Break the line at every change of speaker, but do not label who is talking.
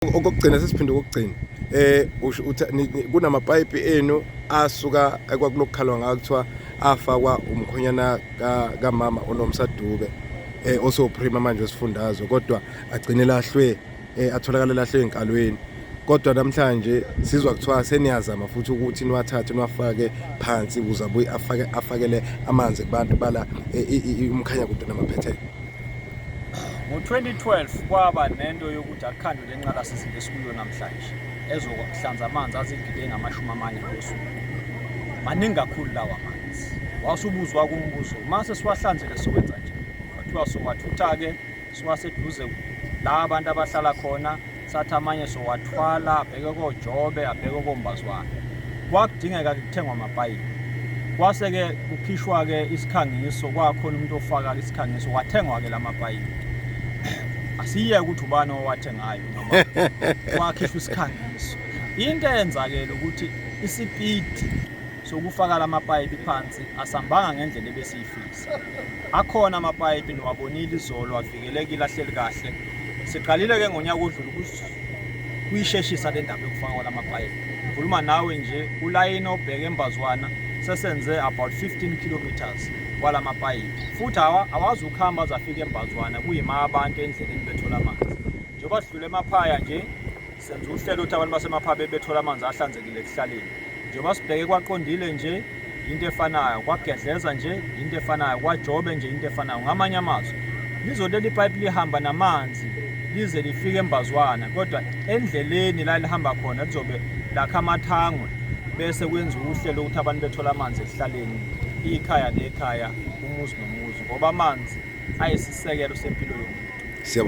Okugcina sesiphinde ukugcina kunamapayipi enu asuka ekwakulokukhalwa ngayo kuthiwa afakwa umkhonyana kamama onomsadube osoprima manje wesifundazwe kodwa agcine lahlwe atholakala lahlwe enkalweni. Kodwa namhlanje sizwa kuthiwa seniyazama futhi ukuthi niwathathe niwafake phansi ukuze abuye afakele amanzi kubantu bala eMkhanyakude namaphethelo.
Ngo-2012 kwaba nento yokuthi akukhandwe lenqalasizinda esikuyo namhlanje ezokuhlanza amanzi azigidi engama-40 ngosuku. Maningi kakhulu lawa amanzi. Wasubuzwa kumbuzo, mase siwahlanzile sikwenza nje. Kwathiwa sowathutha-ke siwaseduze la abantu abahlala khona, sathi amanye sowathwala abheke koJobe abheke koMbazwana. Kwakudingeka kuthengwa amapayipi. Kwase-ke kukhishwa-ke isikhangiso, kwakhona umuntu ofaka isikhangiso wathengwa-ke lamapayipi. Asiyeke ukuthi ubani owathengayo noma kwakhishwa isikhangiso. Into eyenzakele ukuthi isipidi sokufaka lamapayipi phansi asambanga ngendlela ebesiyifisa. Akhona amapayipi niwabonile izolo avikelekile ahleli kahle. Siqalile ke ngonyaka odlule kuyisheshisa le ndaba yokufaka lamapayipi. Ngikhuluma nawe nje ulayini obheke eMbazwana sesenze about 15 kilometers kwala mapayipi. Futhi awazi ukuhamba azafika eMbazwana kuyima abantu endleleni bethola amanzi. Njengoba sidlule emaphaya nje senze uhlelo ukuthi abantu basemaphaya bethola amanzi ahlanzekile ekuhlaleni. Njengoba sibheke kwaqondile nje into efanayo, kwagedleza nje into efanayo, kwaJobe nje into efanayo. Ngamanye amazwi lizoleli ipayipi lihamba namanzi lize lifike eMbazwana, kodwa endleleni la lihamba khona lizobe lakha amathangwe bese kwenziwa uhlelo ukuthi abantu bethola amanzi ekuhlaleni, ikhaya nekhaya, umuzi nomuzi, ngoba amanzi ayisisekelo sempilo yomphakathi.